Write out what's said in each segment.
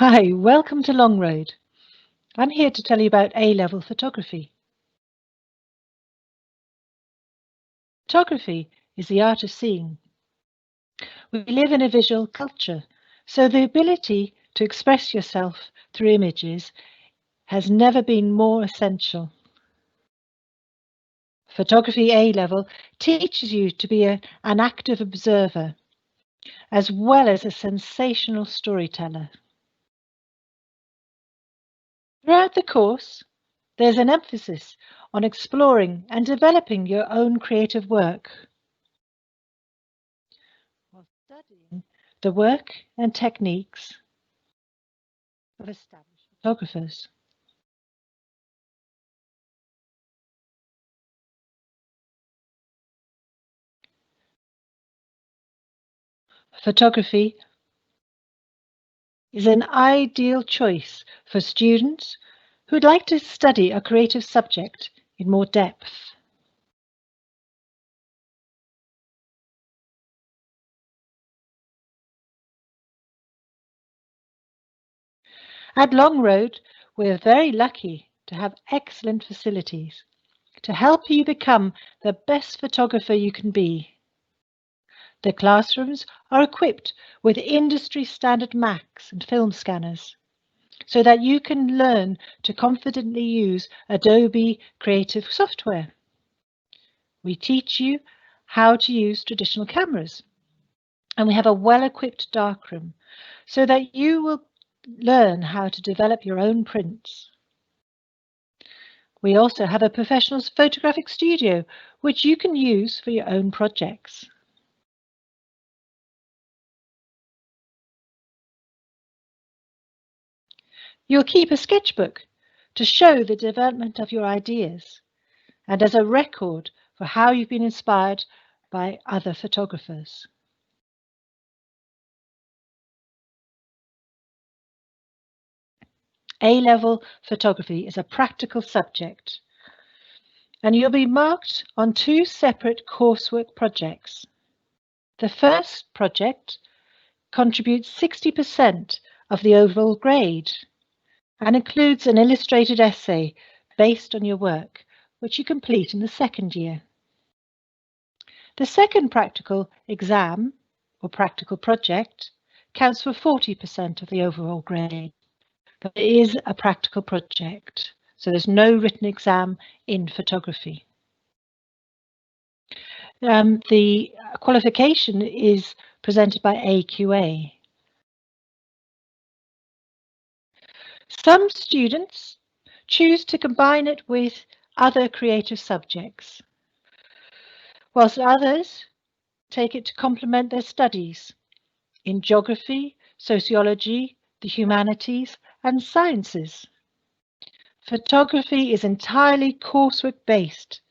Hi, welcome to Long Road. I'm here to tell you about A-level photography. Photography is the art of seeing. We live in a visual culture, so the ability to express yourself through images has never been more essential. Photography A-level teaches you to be an active observer, as well as a sensational storyteller. Throughout the course, there's an emphasis on exploring and developing your own creative work, while studying the work and techniques of established photographers. Photography is an ideal choice for students who'd like to study a creative subject in more depth. At Long Road, we're very lucky to have excellent facilities to help you become the best photographer you can be. The classrooms are equipped with industry standard Macs and film scanners so that you can learn to confidently use Adobe Creative software. We teach you how to use traditional cameras, and we have a well-equipped darkroom so that you will learn how to develop your own prints. We also have a professional photographic studio which you can use for your own projects. You'll keep a sketchbook to show the development of your ideas and as a record for how you've been inspired by other photographers. A-level photography is a practical subject, and you'll be marked on two separate coursework projects. The first project contributes 60% of the overall grade and includes an illustrated essay based on your work, which you complete in the second year. The second practical exam, or practical project, counts for 40% of the overall grade, but it is a practical project, so there's no written exam in photography. The qualification is presented by AQA. Some students choose to combine it with other creative subjects, whilst others take it to complement their studies in geography, sociology, the humanities, and sciences. Photography is entirely coursework based,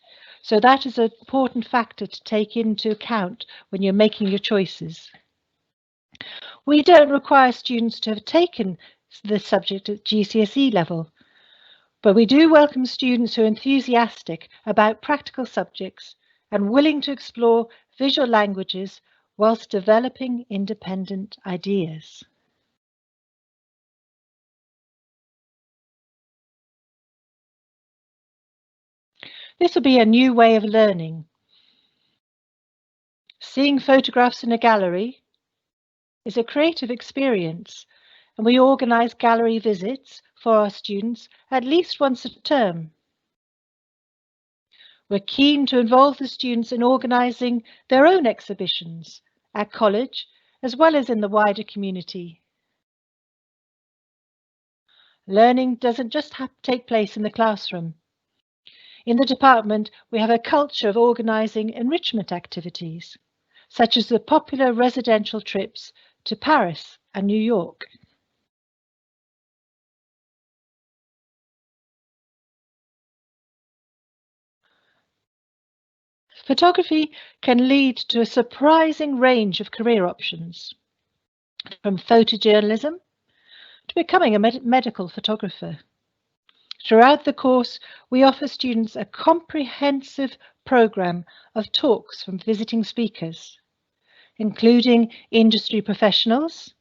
so that is an important factor to take into account when you're making your choices. We don't require students to have taken the subject at GCSE level, but we do welcome students who are enthusiastic about practical subjects and willing to explore visual languages whilst developing independent ideas. This will be a new way of learning. Seeing photographs in a gallery is a creative experience, and we organise gallery visits for our students at least once a term. We're keen to involve the students in organising their own exhibitions at college, as well as in the wider community. Learning doesn't just take place in the classroom. In the department, we have a culture of organising enrichment activities, such as the popular residential trips to Paris and New York. Photography can lead to a surprising range of career options, from photojournalism to becoming a medical photographer. Throughout the course, we offer students a comprehensive programme of talks from visiting speakers, including industry professionals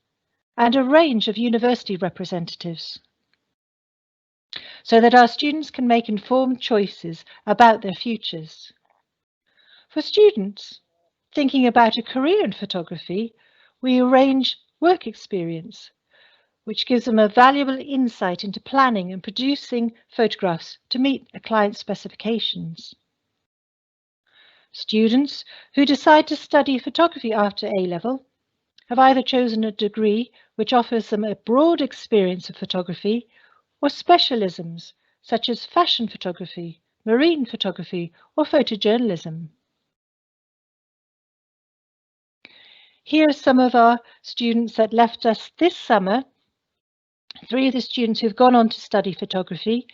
and a range of university representatives, so that our students can make informed choices about their futures. For students thinking about a career in photography, we arrange work experience, which gives them a valuable insight into planning and producing photographs to meet a client's specifications. Students who decide to study photography after A-level have either chosen a degree which offers them a broad experience of photography, or specialisms such as fashion photography, marine photography, or photojournalism. Here are some of our students that left us this summer. 3 of the students who've gone on to study photography.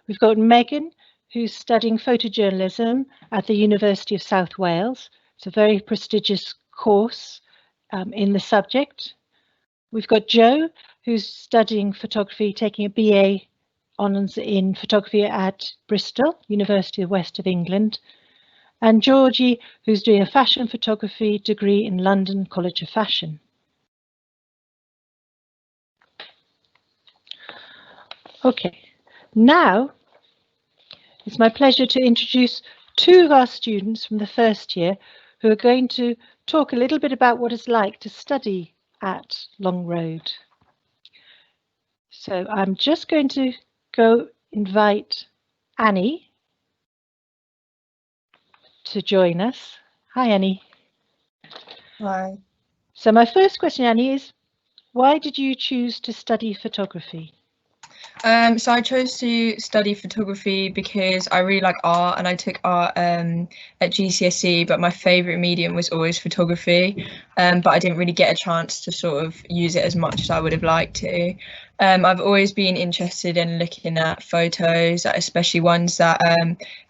We've got Megan, who's studying photojournalism at the University of South Wales. It's a very prestigious course in the subject. We've got Joe, who's studying photography, taking a BA honours in photography at Bristol, University of West of England. And Georgie, who's doing a fashion photography degree in London College of Fashion. Okay, now it's my pleasure to introduce 2 of our students from the first year who are going to talk a little bit about what it's like to study at Long Road. So I'm just going to go invite Annie to join us. Hi, Annie. Hi. So my first question, Annie, is why did you choose to study photography? So I chose to study photography because I really like art, and I took art at GCSE, but my favourite medium was always photography, but I didn't really get a chance to sort of use it as much as I would have liked to. I've always been interested in looking at photos, especially ones that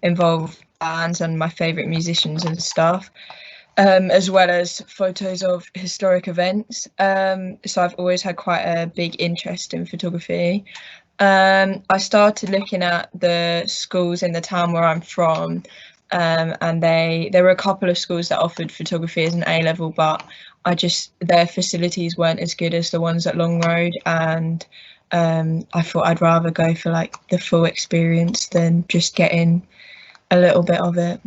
involve bands and my favourite musicians and stuff. As well as photos of historic events. So I've always had quite a big interest in photography. I started looking at the schools in the town where I'm from, and there were a couple of schools that offered photography as an A-level, but their facilities weren't as good as the ones at Long Road, and I thought I'd rather go for like the full experience than just getting a little bit of it.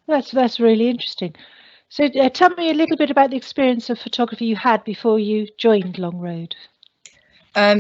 That's really interesting. So tell me a little bit about the experience of photography you had before you joined Long Road.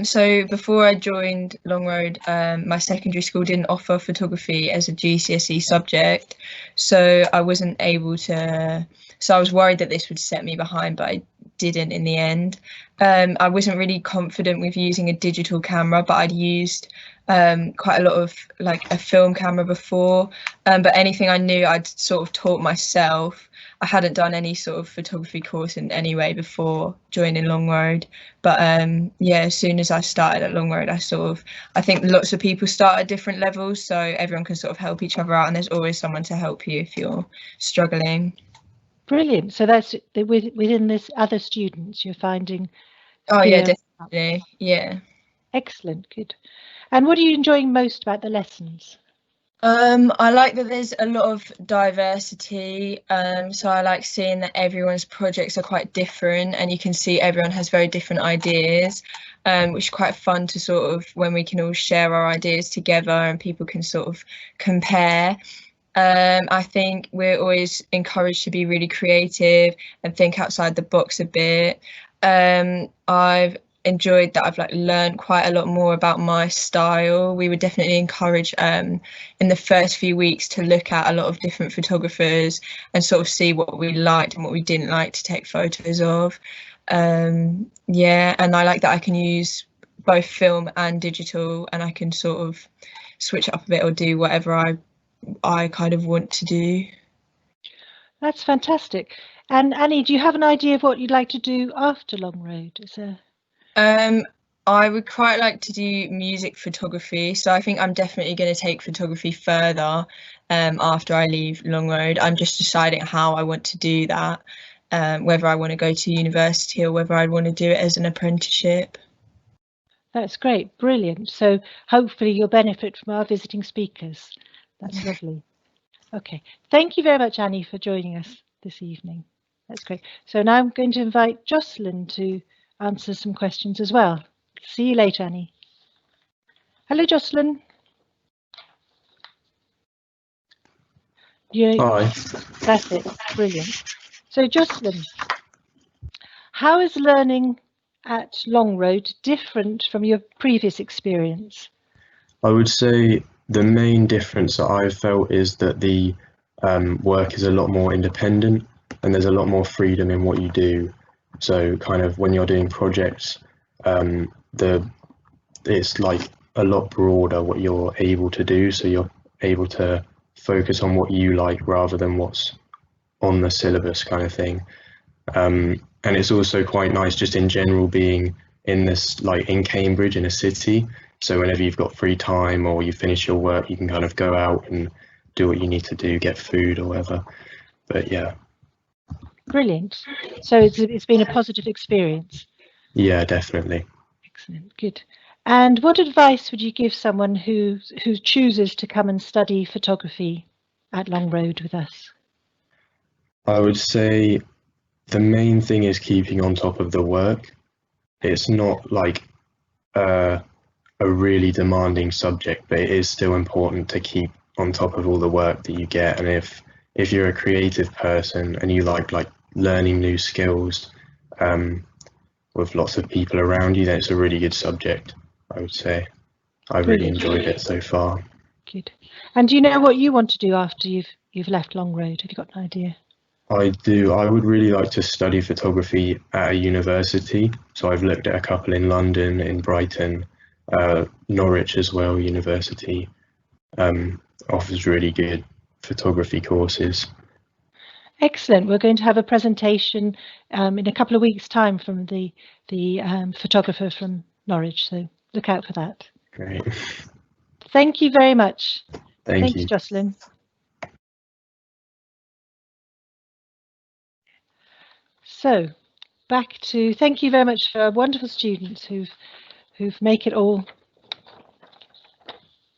So before I joined Long Road, my secondary school didn't offer photography as a GCSE subject, so I wasn't able to. So I was worried that this would set me behind, but I didn't in the end. I wasn't really confident with using a digital camera, but I'd used quite a lot of like a film camera before, but anything I knew I'd sort of taught myself. I hadn't done any sort of photography course in any way before joining Long Road, but yeah, as soon as I started at Long Road, I think lots of people start at different levels, so everyone can sort of help each other out, and there's always someone to help you if you're struggling. Brilliant. So that's within this other students you're finding. Oh yeah, definitely. Yeah. Excellent. Good. And what are you enjoying most about the lessons? I like that there's a lot of diversity. So I like seeing that everyone's projects are quite different, and you can see everyone has very different ideas, which is quite fun to sort of when we can all share our ideas together and people can sort of compare. I think we're always encouraged to be really creative and think outside the box a bit. I've enjoyed that I've like learned quite a lot more about my style. We were definitely encouraged in the first few weeks to look at a lot of different photographers and sort of see what we liked and what we didn't like to take photos of. Yeah, and I like that I can use both film and digital, and I can sort of switch it up a bit or do whatever I kind of want to do. That's fantastic. And Annie, do you have an idea of what you'd like to do after Long Road? I would quite like to do music photography, so I think I'm definitely going to take photography further after I leave Long Road. I'm just deciding how I want to do that, whether I want to go to university or whether I want to do it as an apprenticeship. That's great, brilliant. So hopefully you'll benefit from our visiting speakers. That's lovely. Okay, thank you very much, Annie, for joining us this evening. That's great. So now I'm going to invite Jocelyn to answer some questions as well. See you later, Annie. Hello, Jocelyn. Hi. That's it. Brilliant. So, Jocelyn, how is learning at Longroad different from your previous experience? I would say the main difference that I've felt is that the work is a lot more independent and there's a lot more freedom in what you do. So kind of when you're doing projects, it's like a lot broader what you're able to do. So you're able to focus on what you like rather than what's on the syllabus kind of thing. And it's also quite nice just in general being in this, like in Cambridge, in a city. So whenever you've got free time or you finish your work, you can kind of go out and do what you need to do, get food or whatever. But yeah. Brilliant. So it's been a positive experience. Yeah, definitely. Excellent. Good. And what advice would you give someone who chooses to come and study photography at Longroad with us? I would say the main thing is keeping on top of the work. It's not like a really demanding subject, but it is still important to keep on top of all the work that you get. And if you're a creative person and you like learning new skills with lots of people around you, then it's a really good subject, I would say. I've really enjoyed it so far. Good. And do you know what you want to do after you've left Longroad? Have you got an idea? I do. I would really like to study photography at a university. So I've looked at a couple in London, in Brighton, Norwich as well. University offers really good photography courses. Excellent. We're going to have a presentation in a couple of weeks' time from the photographer from Norwich. So look out for that. Great. Thank you very much. Thank Thanks, you. Jocelyn. So back to thank you very much for our wonderful students who've made it all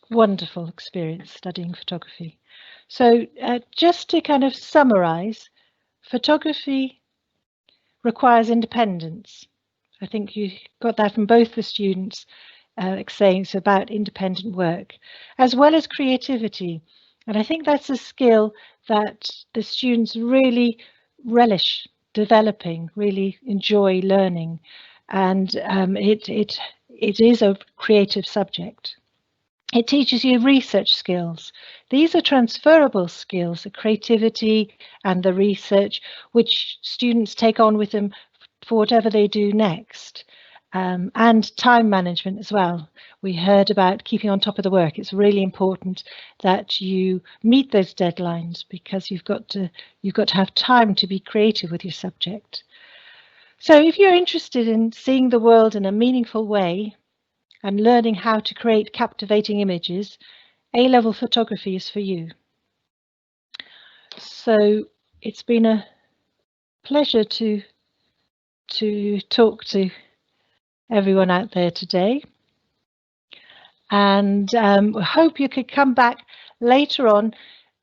wonderful experience studying photography. So just to kind of summarize, photography requires independence. I think you got that from both the students saying it's about independent work, as well as creativity. And I think that's a skill that the students really relish developing, really enjoy learning. And it is a creative subject. It teaches you research skills. These are transferable skills, the creativity and the research, which students take on with them for whatever they do next. And time management as well. We heard about keeping on top of the work. It's really important that you meet those deadlines because you've got to have time to be creative with your subject. So if you're interested in seeing the world in a meaningful way and learning how to create captivating images, A-level photography is for you. So it's been a pleasure to talk to everyone out there today, and we hope you could come back later on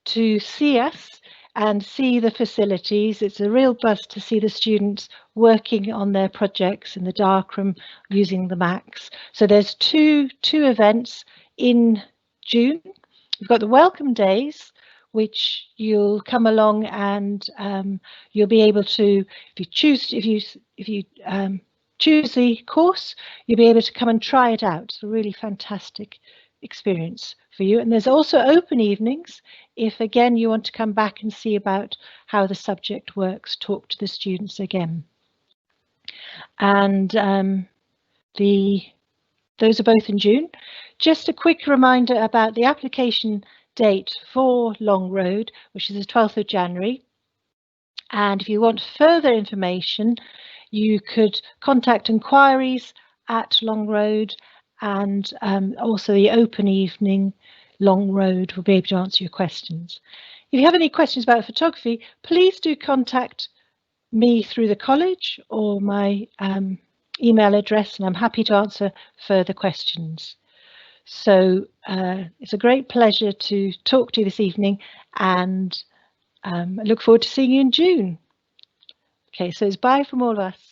to see us and see the facilities. It's a real buzz to see the students working on their projects in the darkroom using the Macs. So there's two events in June. We've got the welcome days, which you'll come along and you'll be able to, if you choose the course, you'll be able to come and try it out. It's a really fantastic experience for you. And there's also open evenings if again you want to come back and see about how the subject works, talk to the students again. And those are both in June. Just a quick reminder about the application date for Longroad, which is the 12th of January. And if you want further information, you could contact inquiries at Longroad, and also the open evening Longroad will be able to answer your questions. If you have any questions about photography, please do contact me through the college or my email address, and I'm happy to answer further questions. So it's a great pleasure to talk to you this evening, and I look forward to seeing you in June. Okay, so it's bye from all of us.